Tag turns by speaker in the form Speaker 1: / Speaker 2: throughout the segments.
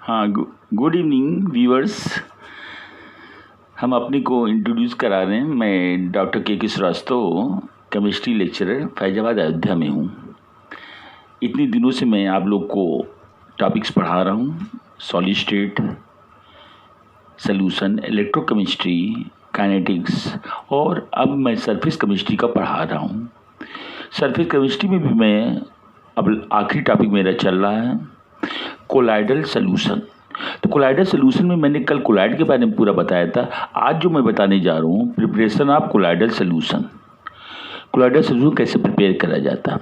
Speaker 1: हाँ, good evening viewers. हम अपने को इंट्रोड्यूस करा रहे हैं। मैं डॉक्टर के श्रीवास्तव, केमिस्ट्री लेक्चरर, फैजाबाद अयोध्या में हूँ। इतने दिनों से मैं आप लोग को टॉपिक्स पढ़ा रहा हूँ। Solid state, solution, electrochemistry, kinetics, और अब मैं सरफेस केमिस्ट्री का पढ़ा रहा हूँ। सरफेस केमिस्ट्री में भी मैं अब आखिरी टॉपिक मेरा चल रहा है, कोलाइडल सॉल्यूशन। तो कोलाइडल सॉल्यूशन में मैंने कल कोलाइड के बारे में पूरा बताया था। आज जो मैं बताने जा रहा हूँ, preparation of colloidal solution. Colloidal solution कैसे प्रिपेयर करा जाता है,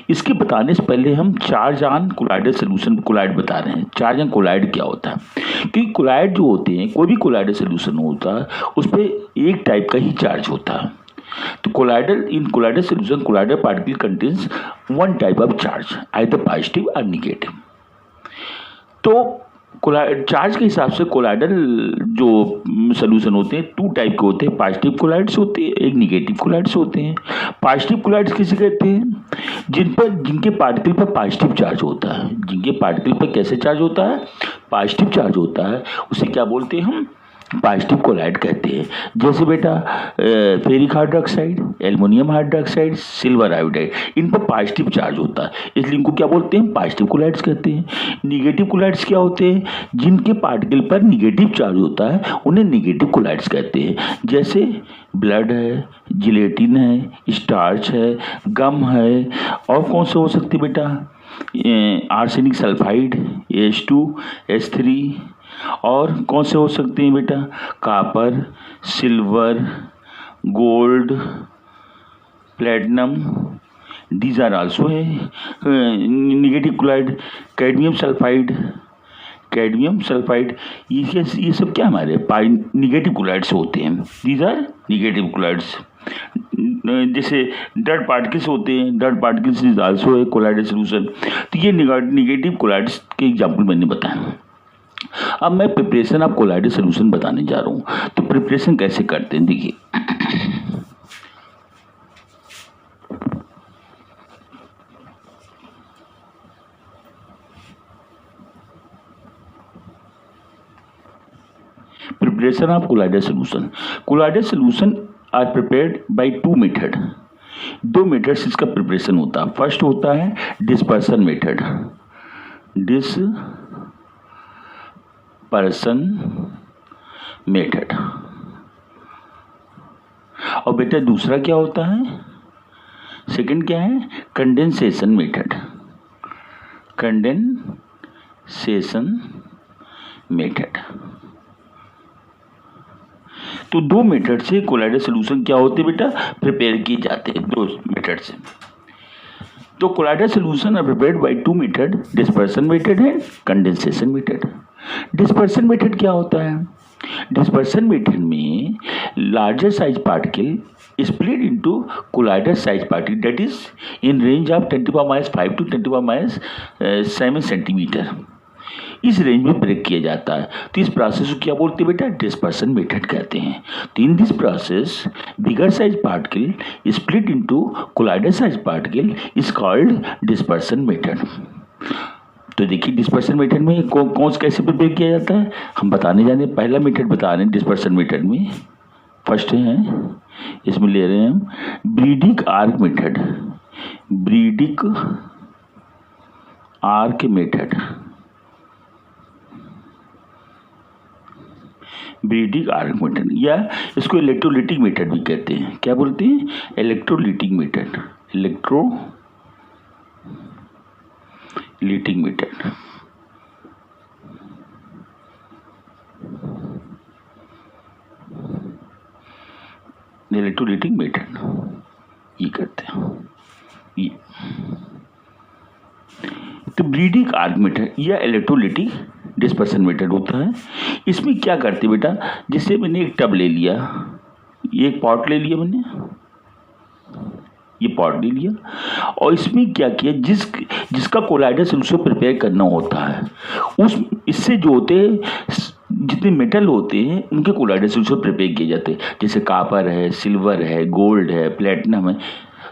Speaker 1: इसके बताने से पहले हम charge on colloidal solution, colloid बता रहे हैं। चार्ज ऑन कोलाइड क्या होता है, क्योंकि कोलाइड जो होते हैं, कोई भी कोलाइडल सॉल्यूशन होता है, उस पर एक टाइप का ही चार्ज होता है। तो colloidal solution, colloidal particle contains one type of charge, either positive और निगेटिव। तो चार्ज के हिसाब से कोलाइडल जो सॉल्यूशन होते हैं टू टाइप के होते हैं। पॉजिटिव कोलाइड्स होते हैं, एक निगेटिव कोलाइड्स होते हैं। पॉजिटिव कोलाइड्स किसे कहते हैं, जिनके पार्टिकल पर पॉजिटिव चार्ज होता है। जिनके पार्टिकल पर कैसे चार्ज होता है, पॉजिटिव चार्ज होता है, उसे क्या बोलते हैं हम, पॉजिटिव कोलाइड कहते हैं। जैसे बेटा ferric hydroxide, aluminium hydroxide, silver iodide, इन पर पॉजिटिव चार्ज होता है, इसलिए इनको क्या बोलते हैं, पॉजिटिव कोलाइड्स कहते हैं। निगेटिव कोलाइड्स क्या होते हैं, जिनके पार्टिकल पर निगेटिव चार्ज होता है, उन्हें निगेटिव कोलाइड्स कहते हैं। जैसे ब्लड है, जिलेटिन है, स्टार्च है, गम है, और कौन से हो सकते बेटा, आर्सेनिक सल्फाइड, H2S3, और कौन से हो सकते हैं बेटा, copper, silver, gold, platinum, these are also है निगेटिव कोलाइड। कैडमियम सल्फाइड, ये सब क्या हमारे निगेटिव कोलाइड्स होते हैं। These are negative colloids. जैसे डर्ट पार्टिकल्स होते हैं, dirt particles is also a colloidal solution. तो ये निगेटिव कोलाइड्स के एग्जाम्पल मैंने बताया। अब मैं प्रिपरेशन ऑफ कोलाइडल सॉल्यूशन बताने जा रहा हूँ। तो प्रिपरेशन कैसे करते हैं, देखिए। Preparation of colloidal solution. Colloidal solution are prepared by two method. दो मेथड से इसका प्रिपरेशन होता है। फर्स्ट होता है डिस्पर्सन मेथड, मेथड। और बेटा दूसरा क्या होता है, सेकंड क्या है, कंडेंसेशन मेथड। तो दो मेथड से कोलाइडल सॉल्यूशन क्या होते हैं बेटा, प्रिपेयर किए जाते हैं, दो मेथड से। तो colloidal solution are prepared by two method, dispersion method है, कंडेंसेशन मेथड। डिस्पर्सन मेथड क्या होता है, डिस्पर्सन मेथड में larger size particle split into colloidal size particle that is in range of 10⁻⁵ to 10⁻7 centimetre, इस रेंज में ब्रेक किया जाता है। तो इस प्रोसेस को क्या बोलते हैं बेटा, डिस्पर्सन मेथड कहते हैं। तो in this process bigger size particle split into colloidal size particle is called dispersion method. तो देखिए डिस्पर्सन मेथड में कौन से कैसे प्रिपेयर किया जाता है, हम बताने जाने। पहला मेथड बता रहे हैं डिस्पर्सन मेथड में, फर्स्ट है इसमें ले रहे हैं हम Bredig arc method. Bredig arc method, Bredig arc method, या इसको इलेक्ट्रोलिटिक मेथड भी कहते हैं। क्या बोलते हैं, electrolytic method, electrolytic method. Electrolytic method ये करते हैं ये। तो ब्रीडिक आर्क मेथड या इलेक्ट्रोलिटिक डिस्पर्सन मेथड होता है। इसमें क्या करते बेटा, जैसे मैंने एक टब ले लिया, एक पॉट ले लिया मैंने, ये पॉट ले लिया, और इसमें क्या किया, जिसका कोलाइडल सॉल्यूशन प्रिपेयर करना होता है, इससे जो होते हैं, जितने मेटल होते हैं उनके कोलाइडल सॉल्यूशन प्रिपेयर किए जाते हैं। जैसे कापर है, सिल्वर है, गोल्ड है, प्लेटिनम है,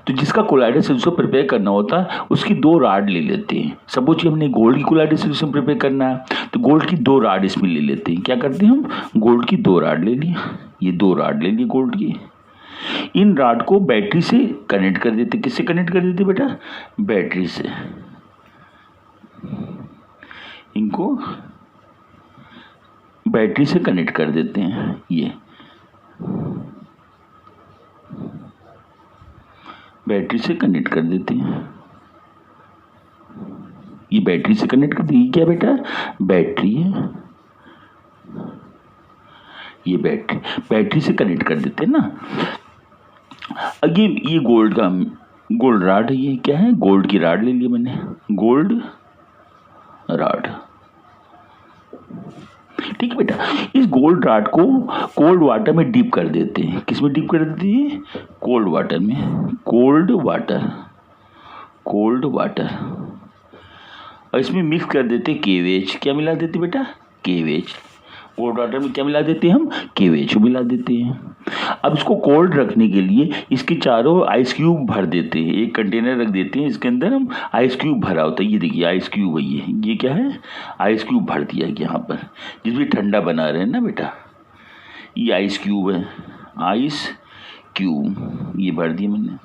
Speaker 1: तो जिसका कोलाइडल सॉल्यूशन प्रिपेयर करना होता है उसकी 2 राड ले लेते हैं। सपोज कि हमने गोल्ड की कोलाइडल सॉल्यूशन प्रिपेयर करना है तो गोल्ड की 2 राड इसमें ले लेते हैं। क्या करते हैं हम, गोल्ड की 2 राड ले ली, ये 2 राड ले ली गोल्ड की। इन राड को बैटरी से कनेक्ट कर देते। किससे कनेक्ट कर देते बेटा, बैटरी से। इनको बैटरी से कनेक्ट कर देते हैं। ये बैटरी से कनेक्ट कर देते हैं, ये बैटरी से कनेक्ट कर दी। क्या बेटा, बैटरी है, ये बैटरी से कनेक्ट कर देते हैं ना। अगेन ये गोल्ड राड है, ये क्या है, गोल्ड की राड ले ली मैंने, गोल्ड राड। ठीक है बेटा, इस गोल्ड राड को कोल्ड वाटर में डीप कर देते हैं। किस में डीप कर देते हैं, कोल्ड वाटर में, कोल्ड वाटर। और इसमें मिक्स कर देते केवेज। क्या मिला देते बेटा, केवेज। कोल्ड वाटर में क्या मिला देते हैं हम, केवेज मिला देते हैं। अब इसको कोल्ड रखने के लिए इसके चारों आइस क्यूब भर देते हैं। एक कंटेनर रख देते हैं, इसके अंदर हम आइस क्यूब भरा होता है। ये देखिए आइस क्यूब है, ये क्या है, आइस क्यूब भर दिया है यहाँ पर, जिसमें ठंडा बना रहे हैं ना बेटा। ये आइस क्यूब है, आइस क्यूब ये भर दिया मैंने।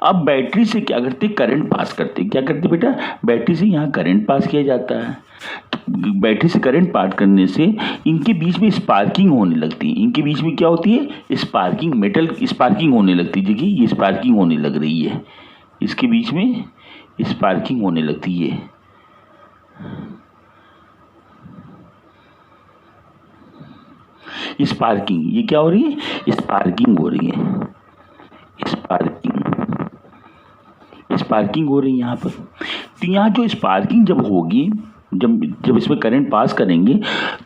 Speaker 1: अब बैटरी से क्या करते, करंट पास करते। क्या करते बेटा, बैटरी से यहाँ करंट पास किया जाता है। तो बैटरी से करंट पास करने से इनके बीच में स्पार्किंग होने लगती है। इनके बीच में क्या होती है, स्पार्किंग, मेटल स्पार्किंग होने लगती है। देखिए ये स्पार्किंग होने लग रही है, इसके बीच में स्पार्किंग होने लगती है। स्पार्किंग, ये क्या हो रही है, स्पार्किंग हो रही है, स्पार्किंग हो रही है यहाँ पर। तो यहाँ जो स्पार्किंग जब होगी, जब इसमें करंट पास करेंगे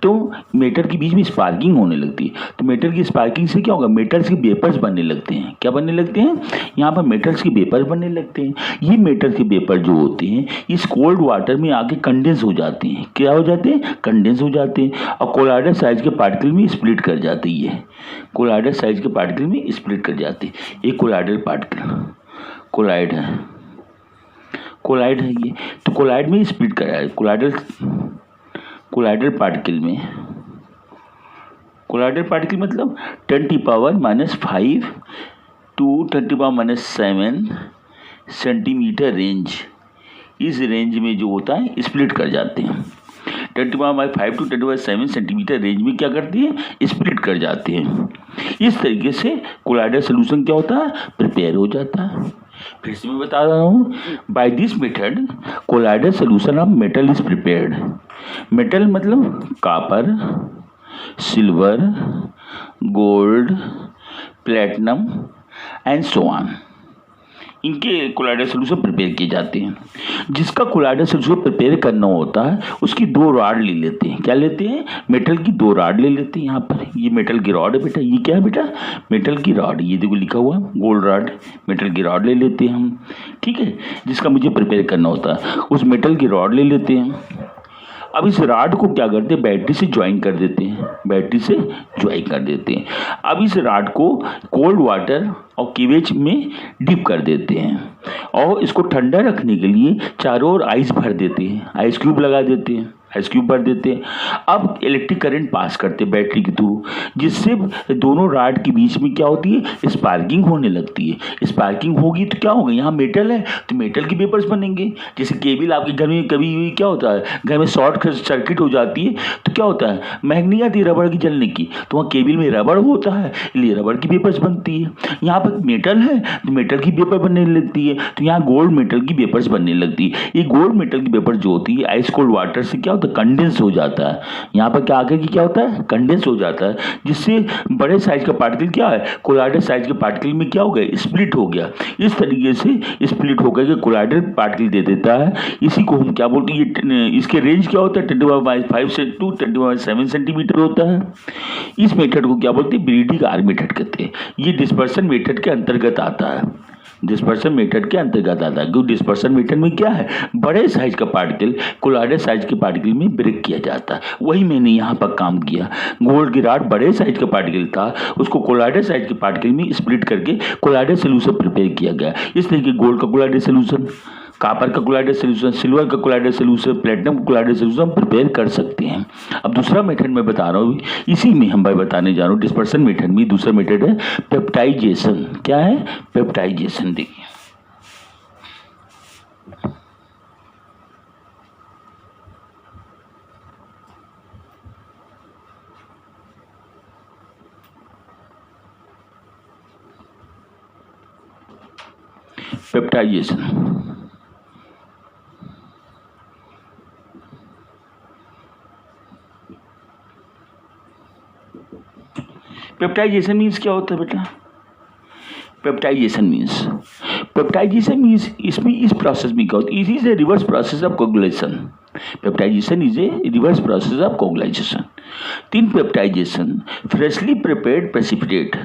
Speaker 1: तो मेटल के बीच में स्पार्किंग होने लगती है। तो मेटल की स्पार्किंग से क्या होगा, मेटल्स के वेपर्स बनने लगते हैं। क्या बनने लगते हैं, यहाँ पर मेटल्स के वेपर्स बनने लगते हैं। ये मेटल के वेपर जो होते हैं इस कोल्ड वाटर में आके कंडेंस हो जाते हैं। क्या हो जाते हैं, कंडेंस हो जाते हैं और कोलाइडल साइज के पार्टिकल में स्प्लिट कर जाते हैं। कोलाइडल साइज के पार्टिकल में स्प्लिट कर जाते हैं। एक कोलाइडल पार्टिकल, कोलाइड है ये। तो कोलाइड में स्प्लिट करा है, कोलाइडल पार्टिकल में। कोलाइडल पार्टिकल मतलब 10⁻⁻5 to 10⁻⁻7 सेंटीमीटर रेंज। इस रेंज में जो होता है स्प्लिट कर जाते हैं। 10⁻5 to 10⁻7 सेंटीमीटर रेंज में क्या करते हैं, स्प्लिट कर जाते हैं। इस तरीके से कोलाइडल सोल्यूशन क्या होता है, प्रिपेयर हो जाता है। फिर से मैं बता रहा हूँ, by this method colloidal solution of metal is prepared. Metal मतलब copper, silver, gold, platinum and so on. इनके कोलाइडल सोल्यूशन प्रिपेयर किए जाते हैं। जिसका कोलाइडल सोल्यूशन प्रिपेयर करना होता है उसकी 2 राड ले लेते हैं। क्या लेते हैं, मेटल की 2 राड ले लेते हैं। यहाँ पर ये मेटल की रॉड है बेटा, ये क्या है बेटा, मेटल की रॉड। ये देखो लिखा हुआ गोल्ड रॉड, मेटल की रॉड ले लेते हैं हम। ठीक है, जिसका मुझे प्रिपेयर करना होता है उस मेटल की रॉड ले लेते हैं। अब इस राड को क्या करते हैं, बैटरी से ज्वाइन कर देते हैं, बैटरी से ज्वाइन कर देते हैं। अब इस राड को कोल्ड वाटर और केवेज में डिप कर देते हैं और इसको ठंडा रखने के लिए चारों ओर आइस भर देते हैं, आइस क्यूब लगा देते हैं, आइस क्यूब भर देते हैं। अब इलेक्ट्रिक करंट पास करते हैं बैटरी के थ्रू, जिससे दोनों राड के बीच में क्या होती है, स्पार्किंग होने लगती है। स्पार्किंग होगी तो क्या होगा, यहाँ मेटल है तो मेटल के वेपर्स बनेंगे। जैसे केबल आपके घर में कभी क्या होता है, घर में शॉर्ट सर्किट हो जाती है तो क्या होता है, महक नहीं आती रबड़ की जलने की, तो वहाँ केबल में रबड़ होता है, इसलिए रबड़ की वेपर्स बनती है। यहाँ पर मेटल है तो मेटल की वेपर बनने लगती है, तो यहाँ गोल्ड मेटल की वेपर्स बनने लगती है। ये गोल्ड मेटल की वेपर जो होती है आइस कोल्ड वाटर से क्या होता है, कंडेंस हो जाता है। यहाँ पर क्या आगे की क्या होता है, कंडेंस हो जाता है, जिससे बड़े साइज का पार्टिकल क्या है, कोलाइडल साइज के पार्टिकल में क्या हो गया, स्प्लिट हो गया। इस तरीके से स्प्लिट होकर के कोलाइडल पार्टिकल दे देता है। इसी को हम क्या बोलते हैं, इसके रेंज क्या होता है, 10⁻5 से 10⁻7 सेंटीमीटर होता है। इस मेथड को क्या बोलते हैं, ब्रीडिंग आर मेथड कहते हैं। ये डिस्पर्सन मेथड के अंतर्गत आता है। डिस्पर्सन मेथड के अंतर्गत आता है, क्योंकि डिस्पर्सन मेथड में क्या है, बड़े साइज का पार्टिकल कोलाइडर साइज के पार्टिकल में ब्रेक किया जाता है। वही मैंने यहाँ पर काम किया। गोल्ड की रॉड बड़े साइज का पार्टिकल था, उसको कोलाइडर साइज के पार्टिकल में स्प्लिट करके कोलाइडर सोल्यूशन प्रिपेयर किया गया। इस तरीके गोल्ड का कोलाइडर सोल्यूशन, कॉपर का कोलाइडर सोल्यूशन, सिल्वर का कोलाइडर सोल्यूशन, प्लेटिनम का कोलाइडर सोल्यूशन हम प्रिपेयर कर सकते हैं। अब दूसरा मेथड मैं बता रहा हूँ, इसी में हम भाई बताने जा रहा हूँ डिस्पर्सन मेथड में दूसरा मेथड है पेप्टाइजेशन। क्या है, पेप्टाइजेशन। देखिए पेप्टाइजेशन, पेप्टाइजेशन मीन्स क्या होता है बेटा, पेप्टाइजेशन मीन्स इसमें इस प्रोसेस में क्या होता है, it is a reverse process of coagulation. Peptization is a reverse process of coagulization. तीन peptization, freshly prepared precipitate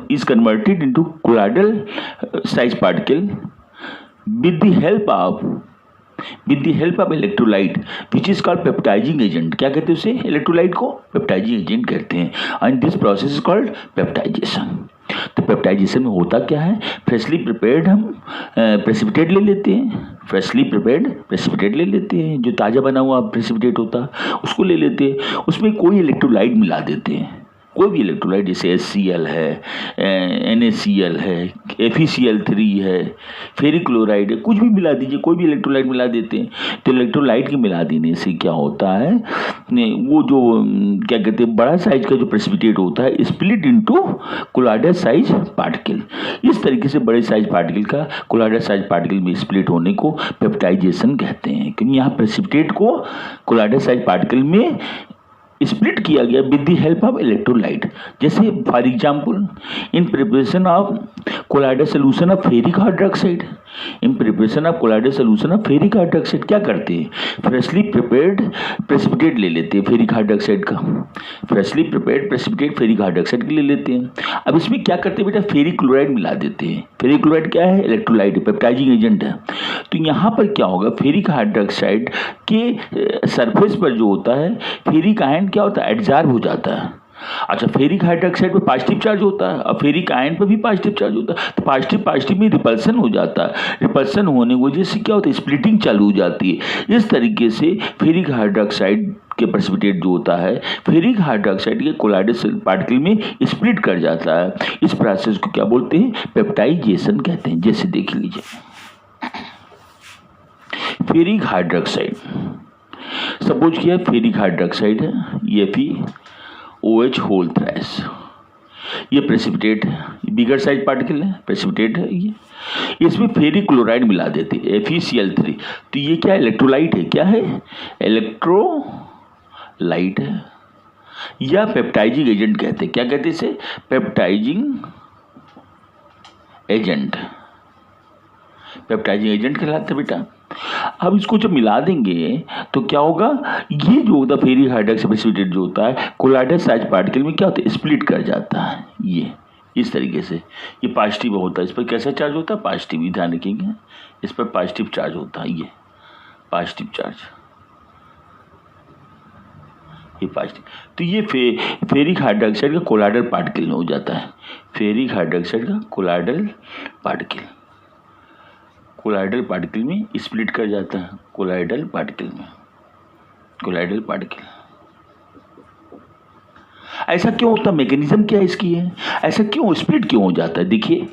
Speaker 1: is converted into colloidal size particle with the help of electrolyte which is called peptizing agent। क्या कहते हैं उसे, electrolyte को peptising agent कहते हैं। And this process is called peptization. तो peptization में होता क्या है, फ्रेशली प्रिपेयर्ड हम प्रेसिपिटेट ले लेते हैं, जो ताज़ा बना हुआ प्रेसिपिटेट होता है उसको ले लेते हैं, उसमें कोई इलेक्ट्रोलाइट मिला देते हैं, कोई भी इलेक्ट्रोलाइट, जैसे HCl है, NaCl है, FeCl3 है, फेरिक क्लोराइड है, कुछ भी मिला दीजिए, कोई भी इलेक्ट्रोलाइट मिला देते हैं। तो इलेक्ट्रोलाइट के मिला देने से क्या होता है, वो जो क्या कहते हैं बड़ा साइज का जो प्रेसिपिटेट होता है split into colloidal size particle. इस तरीके से बड़े साइज पार्टिकल का कोलाइडर साइज पार्टिकल में स्प्लिट होने को पेप्टाइजेशन कहते हैं, क्योंकि यहाँ प्रेसिपिटेट को कोलाइडर साइज पार्टिकल में स्प्लिट किया गया with the help of electrolyte. जैसे for example in preparation of colloidal solution of ferric hydroxide, क्या करते हैं, फ्रेशली प्रिपेयर्ड प्रेसिपिटेट ले लेते हैं फेरिक हाइड्रोक्साइड का, ले लेते हैं। अब इसमें क्या करते हैं बेटा, फेरिक क्लोराइड मिला देते हैं। फेरिक क्लोराइड क्या है, इलेक्ट्रोलाइट, पेप्टाइजिंग एजेंट है। तो यहाँ पर क्या होगा, फेरिक हाइड्रोक्साइड के सरफेस पर जो होता है फेरिक आयन क्या होता है, एडजॉर्ब हो जाता है। अच्छा, फेरिक हाइड्रोक्साइड पे पॉजिटिव चार्ज होता है और फेरिक आयन पे भी पॉजिटिव चार्ज होता है, तो पॉजिटिव में रिपल्सन हो जाता है। रिपल्सन होने की वजह से क्या होता है, स्प्लिटिंग चालू हो जाती है। इस तरीके से फेरिक हाइड्रोक्साइड के प्रेसिपिटेट जो होता है फेरिक हाइड्रोक्साइड के कोलाइडर पार्टिकल में स्प्लिट कर जाता है। इस प्रोसेस को क्या बोलते हैं, पेप्टाइजेशन कहते हैं। जैसे देख लीजिए, फेरिक हाइड्रोक्साइड, सपोज किया फेरिक हाइड्रोक्साइड है, FeOH होल थ्राइस, ये प्रेसिपिटेट है, बिगर साइज पार्टिकल है, प्रेसिपिटेट है ये। इसमें फेरिक क्लोराइड मिला देते हैं, FeCl3। तो ये क्या इलेक्ट्रोलाइट है, क्या है, इलेक्ट्रोलाइट है या पेप्टाइजिंग एजेंट कहते हैं। क्या कहते हैं इसे, पेप्टाइजिंग एजेंट कहलाता है बेटा। अब इसको जब मिला देंगे तो क्या होगा, ये जो होता है फेरिक हाइड्रोक्साइड प्रेसिपिटेट जो होता है कोलाइडर साइज पार्टिकल में क्या होता है, स्प्लिट कर जाता है। ये इस तरीके से ये पॉजिटिव होता है, इस पर कैसा चार्ज होता है, पॉजिटिव, ही ध्यान रखेंगे, इस पर पॉजिटिव चार्ज होता है, ये पॉजिटिव चार्ज, ये पॉजिटिव। तो ये फेरिक हाइड्रोक्साइड का कोलाइडर पार्टिकल में हो जाता है, फेरिक हाइड्रोक्साइड का कोलाइडर पार्टिकल में स्प्लिट कर जाता है, कोलाइडल पार्टिकल। ऐसा क्यों होता है, मैकेनिज्म क्या इसकी है, ऐसा क्यों स्प्लिट क्यों हो जाता है। देखिए,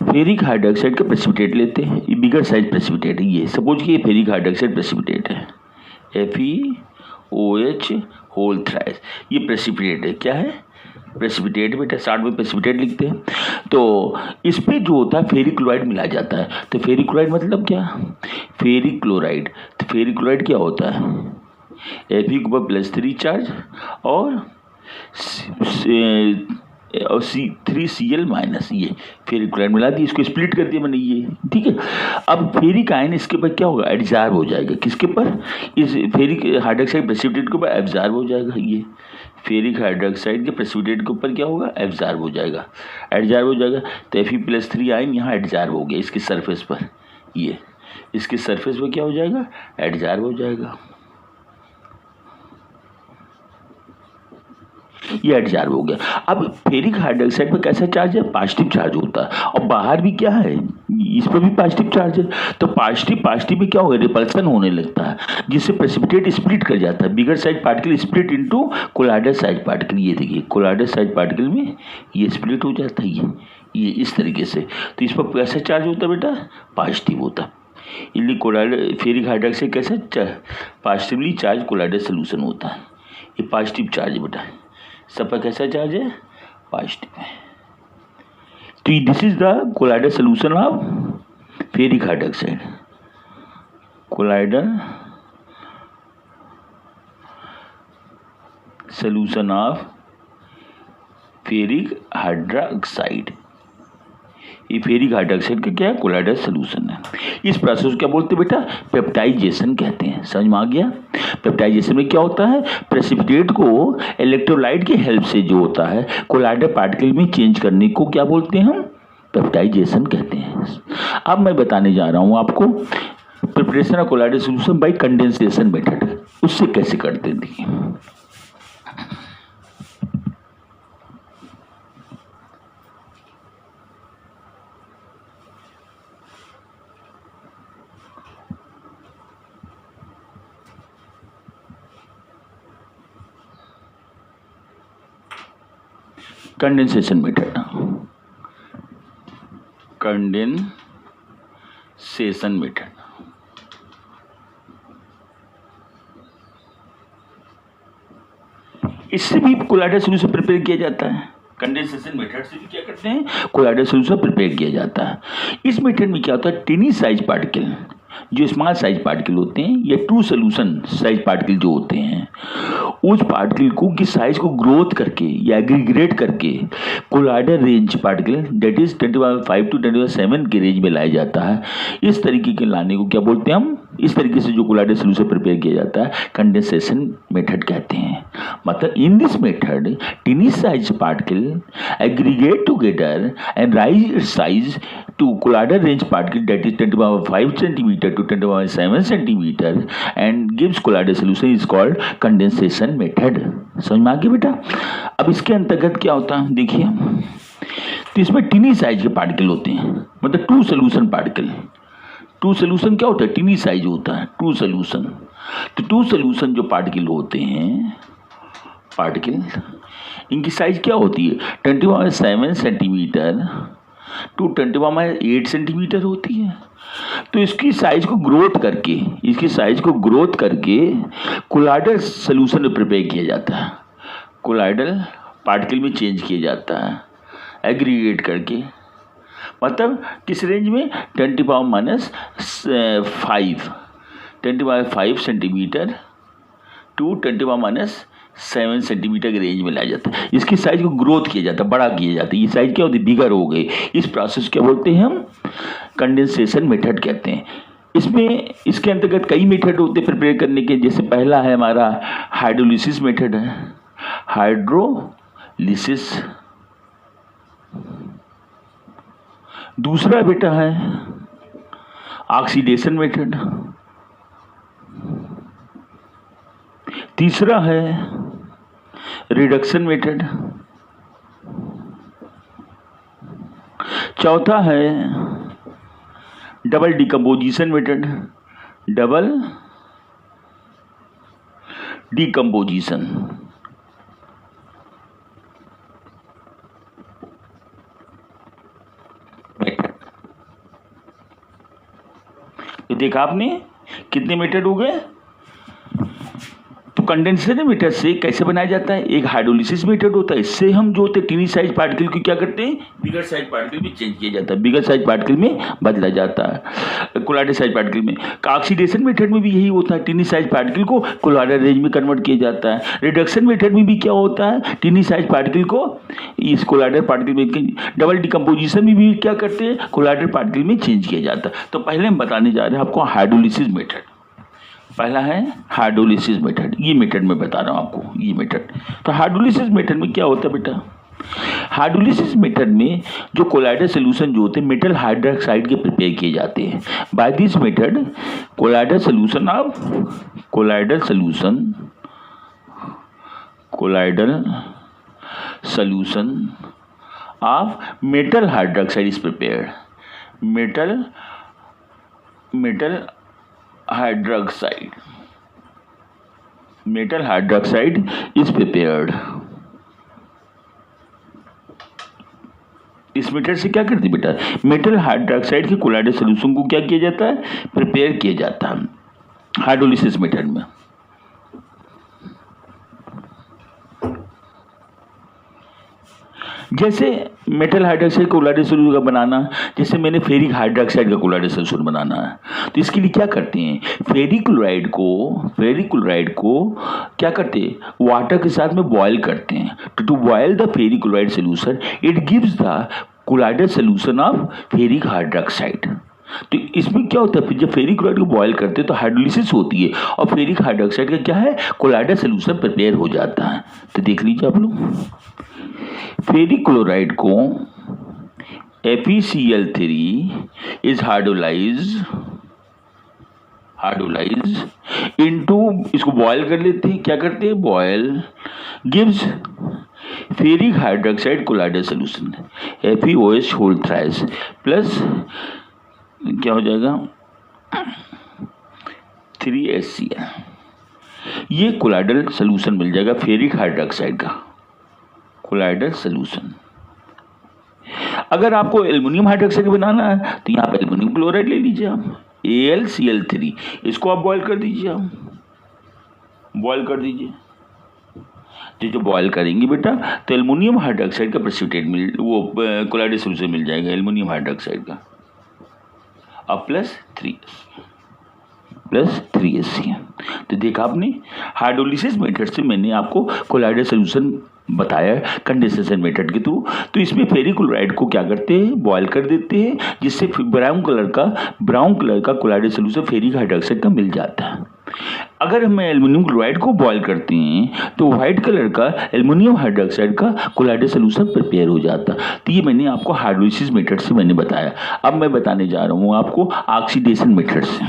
Speaker 1: फेरिक हाइड्रोक्साइड का प्रेसिपिटेट लेते हैं, ये बिगर साइज प्रेसिपिटेट है, ये सपोज कि ये फेरिक हाइड्रोक्साइड प्रेसिपिटेट है, FeOH होल थ्राइस, ये प्रेसिपिटेट है, क्या है, प्रेसिपिटेट बेटा, शॉर्ट में प्रेसिपिटेट लिखते हैं। तो इस पे जो होता है फेरिक क्लोराइड मिला जाता है। तो फेरिक क्लोराइड मतलब क्या, फेरिक क्लोराइड, तो फेरिक क्लोराइड क्या होता है, Fe के ऊपर +3 चार्ज और C3Cl-, ये फेरिक क्लोराइड मिला दी, इसको स्प्लिट कर दिया मैंने, ये ठीक है। अब फेरिक आयन इसके ऊपर क्या होगा, एब्जॉर्ब हो जाएगा, किसके ऊपर, इस फेरिक हाइड्रोक्साइड प्रेसिपिटेट के ऊपर एब्जॉर्ब हो जाएगा, ये फेरिक हाइड्रोक्साइड के प्रेसिपिटेट के ऊपर क्या होगा, एब्जॉर्ब हो जाएगा, एब्जॉर्ब हो जाएगा। तो Fe+3 आयन यहाँ एब्जॉर्ब हो गया इसकी सरफेस पर, ये इसकी सरफेस पर क्या हो जाएगा, एब्जॉर्ब हो जाएगा, ये एब्जॉर्ब हो गया। अब फेरिक हाइड्रोक्साइड पर कैसा चार्ज है, पॉजिटिव चार्ज होता है, और बाहर भी क्या है, इस पर भी पॉजिटिव चार्ज है। तो पॉजिटिव में क्या होगा, रिपल्सन होने लगता है, जिससे प्रेसिपिटेट स्प्लिट कर जाता है, bigger size particle split into colloidal size particle. ये देखिए कोलाइडल साइज पार्टिकल में ये स्प्लिट हो जाता है, ये इस तरीके से। तो इस पर कैसा चार्ज होता है बेटा, पॉजिटिव होता है। इसलिए कोलाइडल फेरिक हाइड्रोक्साइड कैसा पॉजिटिवली चार्ज कोलाइडल सोल्यूशन होता है, ये पॉजिटिव चार्ज बेटा, सब पर कैसा चार्ज है, पॉजिटिव है। तो this is the colloidal solution of ferric hydroxide, colloidal solution of ferric hydroxide. ये फेरिक हाइड्रोक्साइड का क्या है, कोलाइडल सोल्यूशन है। इस प्रोसेस को क्या बोलते हैं बेटा, पेप्टाइजेशन कहते हैं। समझ में आ गया। पेप्टाइजेशन में क्या होता है, प्रेसिपिटेट को इलेक्ट्रोलाइट की हेल्प से जो होता है कोलाइडल पार्टिकल में चेंज करने को क्या बोलते हैं हम, पेप्टाइजेशन कहते हैं। अब मैं बताने जा रहा हूँ आपको preparation of colloidal solution bye condensation method, उससे कैसे करते हैं देखिए। Condensation method, condensation method. इससे भी कोलाइडल सोल्यूशन प्रिपेयर किया जाता है। कंडेंसेशन मेथड से भी क्या करते हैं, कोलाइडल सोल्यूशन प्रिपेयर किया जाता है। इस मेथड में क्या होता है, टिनी साइज पार्टिकल जो स्मॉल साइज पार्टिकल होते हैं या ट्रू सोल्यूशन साइज पार्टिकल जो होते हैं, उस पार्टिकल को की साइज को ग्रोथ करके या एग्रीगेट करके colloidal range particle that is 10⁵ to 10⁷ के रेंज में लाया जाता है। इस तरीके के लाने को क्या बोलते हैं हम, इस तरीके से जो कोलाइडल सोल्यूशन प्रिपेयर किया जाता है कंडेंसेशन मेथड कहते हैं। मतलब in this method tiny size particle aggregate together and rise its size to colloidal range particle that is 10⁵ centimetre to 10⁷ centimetre and gives colloidal solution is called condensation method. समझ में आ गया बेटा। अब इसके अंतर्गत क्या होता है देखिए, तो इसमें टिनी साइज के पार्टिकल होते हैं, मतलब true solution particle. True solution क्या होता है, टिनी साइज होता है ट्रू सोल्यूशन। तो ट्रू सोल्यूशन जो पार्टिकल होते हैं, पार्टिकल इनकी साइज क्या होती है, 10⁻7 सेंटीमीटर टू 10⁻8 सेंटीमीटर होती है। तो इसकी साइज को ग्रोथ करके कोलाइडल सोल्यूशन में प्रिपेयर किया जाता है, कोलाइडल पार्टिकल में चेंज किया जाता है एग्रीगेट करके। मतलब किस रेंज में, 10⁻5 सेंटीमीटर टू 10⁻7 सेंटीमीटर के रेंज में लाया जाता है। इसकी साइज को ग्रोथ किया जाता है, बड़ा किया जाता है। ये साइज क्या होती है, बिगर हो गई। इस प्रोसेस क्या बोलते हैं हम, कंडेंसेशन मेथड कहते हैं। इसमें इसके अंतर्गत कई मेथड होते हैं प्रिपेयर करने के। जैसे पहला है हमारा हाइड्रोलिसिस मेथड है, हाइड्रोलिसिस। दूसरा बेटा है ऑक्सीडेशन मेथड। तीसरा है रिडक्शन मेथड। चौथा है double decomposition method, double decomposition. तो देखा आपने कितने मेथड हो गए। तो कंडेंसेशन मेथड से कैसे बनाया जाता है, एक हाइड्रोलिसिस मेथड होता है। इससे हम जो होते हैं टिनी साइज पार्टिकल को क्या करते हैं, बिगर साइज पार्टिकल में चेंज किया जाता है, बिगर साइज पार्टिकल में बदला जाता है कोलाइडल साइज पार्टिकल में। ऑक्सीडेशन मेथड में भी यही होता है, टिनी साइज पार्टिकल को कोलाइडल रेंज में कन्वर्ट किया जाता है। रिडक्शन मेथड में भी क्या होता है, टिनी साइज पार्टिकल को इस कोलाइडल पार्टिकल में, डबल डिकम्पोजिशन में भी क्या करते हैं, कोलाइडल पार्टिकल में चेंज किया जाता है। तो पहले हम बताने जा रहे हैं आपको हाइड्रोलिसिस मेथड। पहला है हाइड्रोलिसिस मेथड, ये मेथड मैं बता रहा हूँ आपको, ये मेथड। तो हाइड्रोलिसिस मेथड में क्या होता है बेटा, हाइड्रोलिसिस मेथड में जो कोलाइडल सोल्यूशन जो होते हैं मेटल हाइड्रोक्साइड के प्रिपेयर किए जाते हैं। By this method colloidal solution of metal hydroxide is prepared. Metal hydroxide is prepared. इस मेथड से क्या करती बेटा, मेटल हाइड्रोक्साइड के कोलाइडल सोल्यूशन को क्या किया जाता है, प्रिपेयर किया जाता है हाइड्रोलिसिस मेथड में। जैसे मेटल हाइड्रोक्साइड का कोलाइडल सोल्यूशन का बनाना, जैसे मैंने फेरिक हाइड्रोक्साइड का कोलाइडल सोल्यूशन बनाना है, तो इसके लिए क्या करते हैं, फेरिक क्लोराइड को क्या करते हैं, वाटर के साथ में बॉयल करते हैं। To boil the ferric chloride solution it gives the colloidal solution of ferric hydroxide. तो इसमें क्या होता है, फिर जब फेरिक क्लोराइड को बॉयल करते हैं तो हाइड्रोलिसिस होती है और फेरिक हाइड्रोक्साइड का क्या है, कोलाइडल सोल्यूशन प्रिपेयर हो जाता है। तो देख लीजिए आप लोग, फेरिक क्लोराइड को FeCl3 इज हाइड्रोलाइज इनटू, इसको बॉयल कर लेते हैं, क्या करते हैं, boil gives ferric hydroxide colloidal solution FeOH whole thrice plus क्या हो जाएगा 3HCl। ये कोलाइडल सोल्यूशन मिल जाएगा फेरिक हाइड्रोक्साइड का कोलाइडल सोल्यूशन। अगर आपको एल्युमिनियम हाइड्रोक्साइड बनाना है तो यहाँ पे एल्युमिनियम क्लोराइड ले लीजिए आप, AlCl3, इसको आप बॉयल कर दीजिए, जो बॉयल करेंगे बेटा तो एल्युमिनियम हाइड्रोक्साइड का प्रेसिपिटेट वो कोलाइडल सोल्यूशन मिल जाएगा एल्युमिनियम हाइड्रोक्साइड का, अब प्लस 3HCl। तो देखा आपने, हाइड्रोलिसिस मेथड से मैंने आपको कोलाइडल सोल्यूशन बताया कंडेंसेशन मेथड के थ्रू। तो इसमें फेरिक क्लोराइड को क्या करते हैं, बॉयल कर देते हैं, जिससे ब्राउन कलर का कोलाइडल सोल्यूशन फेरिक हाइड्रोक्साइड का मिल जाता है। अगर हम एल्युमिनियम क्लोराइड को बॉयल करते हैं तो व्हाइट कलर का एल्युमिनियम हाइड्रोक्साइड का कोलाइडल सोल्यूशन प्रिपेयर हो जाता है। तो ये मैंने आपको हाइड्रोलिसिस मेथड से मैंने बताया। अब मैं बताने जा रहा हूँ आपको ऑक्सीडेशन मेथड से।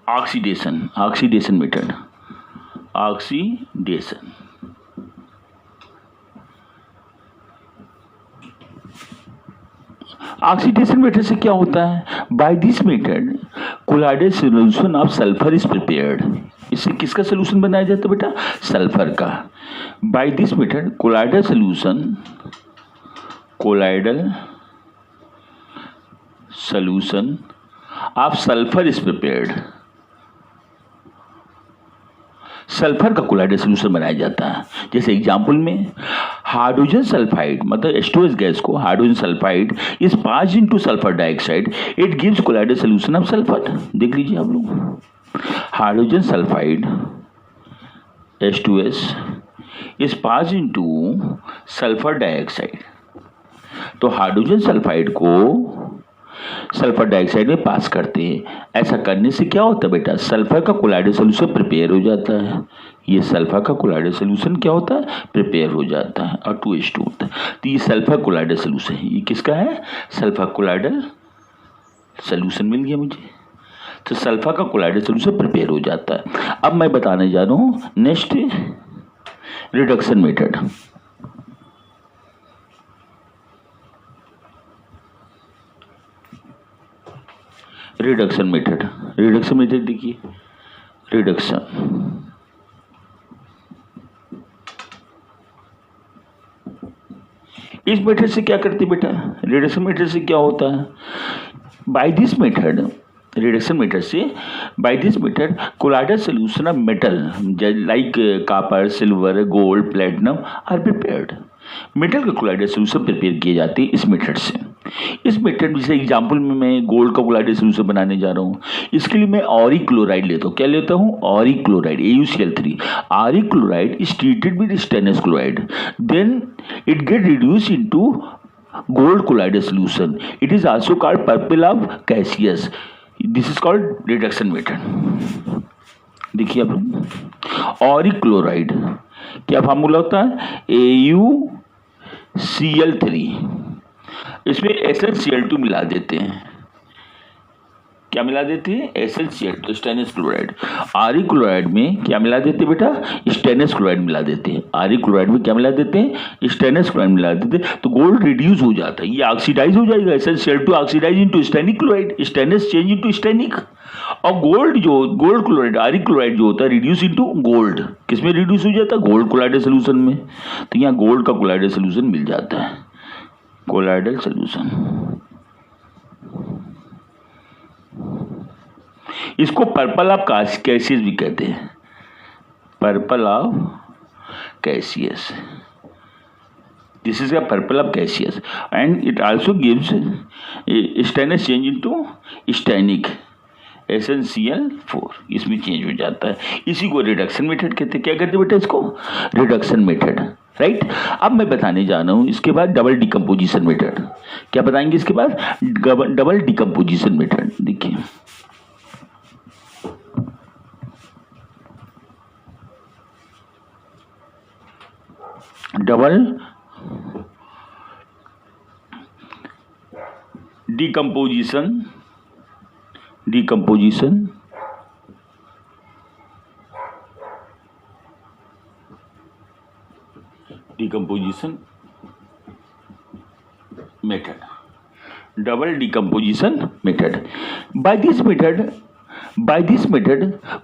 Speaker 1: ऑक्सीडेशन मेथड, ऑक्सीडेशन मेथड से क्या होता है, by this method colloidal solution of sulphur is prepared. इससे किसका सोल्यूशन बनाया जाता है बेटा, सल्फर का। By this method colloidal solution of sulphur is prepared. Sulphur का कोलाइडल सोल्यूशन बनाया जाता है। जैसे एग्जांपल में हाइड्रोजन सल्फाइड, मतलब H2S गैस को hydrogen sulphide is passed into sulphur dioxide, it gives colloidal solution of sulphur. देख लीजिए आप लोग, hydrogen sulphide H2S is passed into sulphur dioxide. तो हाइड्रोजन सल्फाइड को सल्फर डाइऑक्साइड में पास करते हैं। ऐसा करने से क्या होता है बेटा, सल्फर का कोलाइडल सोल्यूशन प्रिपेयर हो जाता है। ये सल्फर का कोलाइडल सोल्यूशन क्या होता है, प्रिपेयर हो जाता है और 2H2 होता है। तो ये सल्फर कोलाइडल सोल्यूशन है, ये किसका है, सल्फर कोलाइडल सोल्यूशन मिल गया मुझे। तो सल्फर का कोलाइडल सोल्यूशन प्रिपेयर हो जाता है। अब मैं बताने जा रहा हूँ next reduction method. Reduction method देखिए, इस मेथड से क्या करते बेटा, रिडक्शन मेथड से क्या होता है, by this method colloidal solution of metal like copper, silver, gold, platinum are prepared. Metal के कोलाइडल सोल्यूशन प्रिपेयर किए जाते हैं इस मेथड से। इस मेथड जैसे एग्जाम्पल में मैं गोल्ड का कोलाइडल सोल्यूशन बनाने जा रहा हूँ, इसके लिए मैं ऑरिक क्लोराइड लेता हूँ। क्या लेता हूँ? Auric chloride, AuCl3। Auric chloride is treated with stannous chloride, then it get reduce into gold colloidal solution. It is also called purple of Cassius. This is called reduction method. देखिए आप लोग, Auric chloride क्या formula होता है? AuCl3, इसमें SnCl2 मिला देते हैं। क्या मिला देते हैं? SnCl2, stannous chloride. Auric chloride में क्या मिला देते हैं बेटा? स्टेनस क्लोराइड मिला देते हैं। आरिक क्लोराइड में क्या मिला देते हैं? स्टेनस क्लोराइड मिला देते हैं, तो गोल्ड रिड्यूस हो जाता है, ये ऑक्सीडाइज हो जाएगा। SnCl2 oxidise into stannic chloride, stannous change into stannic, और गोल्ड क्लोराइड, आरिक क्लोराइड जो होता है रिड्यूस इनटू गोल्ड। किसमें रिड्यूस हो जाता है? गोल्ड कोलाइडल सोल्यूशन में। तो यहाँ गोल्ड का कोलाइडल सोल्यूशन मिल जाता है, कोलाइडल सोल्यूशन। इसको पर्पल ऑफ कैसियस भी कहते हैं, purple of Cassius. This is a purple of Cassius and it also gives stannous change into stannic, SnCl4, इसमें चेंज हो जाता है। इसी को रिडक्शन मेथड कहते हैं। क्या कहते हैं बेटा इसको? Reduction method, right. अब मैं बताने जा रहा हूँ इसके बाद डबल डिकम्पोजिशन मेथड। क्या बताएंगे इसके बाद? Double decomposition method. देखिए double decomposition method. Double decomposition method. By this method,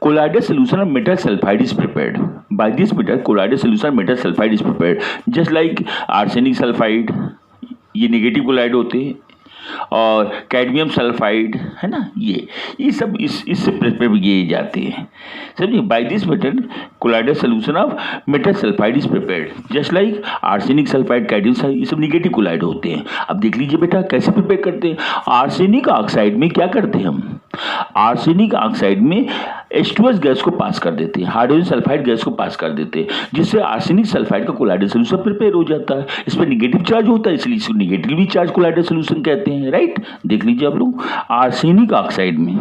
Speaker 1: colloidal solution of metal sulfide is prepared. By this method, colloidal solution of metal sulfide is prepared. Just like arsenic sulfide, ये negative collide होते हैं, और cadmium sulphide है ना, ये सब इससे prepare किए जाते हैं, समझिए। By this method colloidal solution of metal sulphide is prepared, just like arsenic sulphide, cadmium sulphide, ये सब निगेटिव कोलाइड होते हैं। अब देख लीजिए बेटा कैसे प्रिपेयर करते हैं। आर्सेनिक ऑक्साइड में क्या करते हैं हम? आर्सेनिक ऑक्साइड में H2S गैस को पास कर देते हैं, हाइड्रोजन सल्फाइड गैस को पास कर देते हैं, जिससे आर्सेनिक सल्फाइड का कोलाइडल सोल्यूशन प्रिपेयर हो जाता है। इसमें निगेटिव चार्ज होता है, इसलिए इसको निगेटिवली चार्ज कोलाइडल सोल्यूशन कहते हैं, राइट। देख लीजिए आप लोग, आर्सेनिक ऑक्साइड में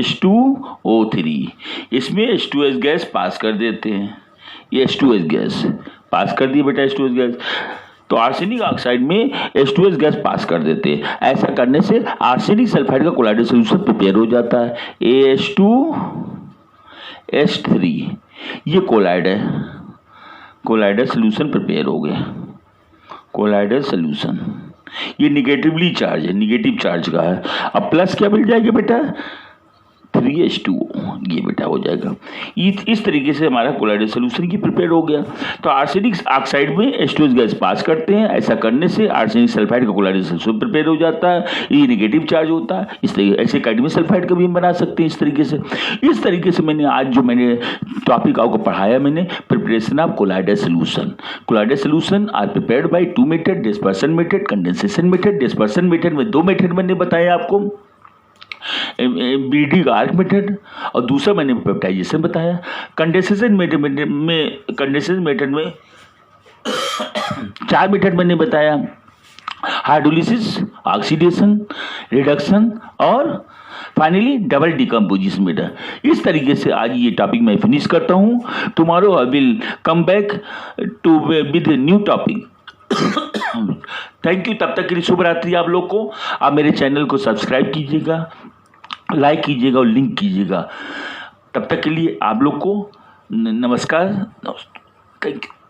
Speaker 1: H2O3, इसमें H2S गैस पास कर देते हैं। ये H2S गैस पास कर दिए बेटा, H2S गैस, तो आर्सेनिक ऑक्साइड में H2S गैस पास कर देते हैं। ऐसा करने से आर्सेनिक सल्फाइड का कोलाइडल सोल्यूशन प्रिपेयर हो जाता है, AH2S3। ये कोलाइड है, कोलाइडल सोल्यूशन प्रिपेयर हो गया, कोलाइडल सोल्यूशन। ये निगेटिवली चार्ज है, निगेटिव चार्ज का है। अब प्लस क्या मिल जाएगा बेटा? 3H2O, ये बेटा हो जाएगा। इस तरीके से हमारा कोलाइडल सोल्यूशन की प्रिपेयर हो गया। तो आर्सेनिक ऑक्साइड में H2S गैस पास करते हैं, ऐसा करने से आर्सेनिक सल्फाइड का कोलाइडल सोल्यूशन प्रिपेयर हो जाता है, ये नेगेटिव चार्ज होता है। इस तरीके ऐसे कैडमियम सल्फाइड का भी हम बना सकते हैं इस तरीके से। मैंने आज जो मैंने टॉपिक आपको पढ़ाया, मैंने preparation of colloidal solution. Colloidal solution are prepared by two method, dispersion method, condensation method. Dispersion method में दो मेथड मैंने बताया आपको, ब्रीडिंग आर्क मेथड, और दूसरा मैंने पेप्टाइजेशन बताया। कंडेंसेशन मेथड में 4 मेथड मैंने बताया, हाइड्रोलिसिस, ऑक्सीडेशन, रिडक्शन और फाइनली डबल डिकम्पोजिशन मेथड। इस तरीके से आज ये टॉपिक मैं फिनिश करता हूँ। Tomorrow I will come back to with new topic. Thank you. तब तक के लिए शुभ रात्रि आप लोग को। आप मेरे चैनल को सब्सक्राइब कीजिएगा, लाइक कीजिएगा और लिंक कीजिएगा। तब तक के लिए आप लोग को नमस्कार, थैंक यू।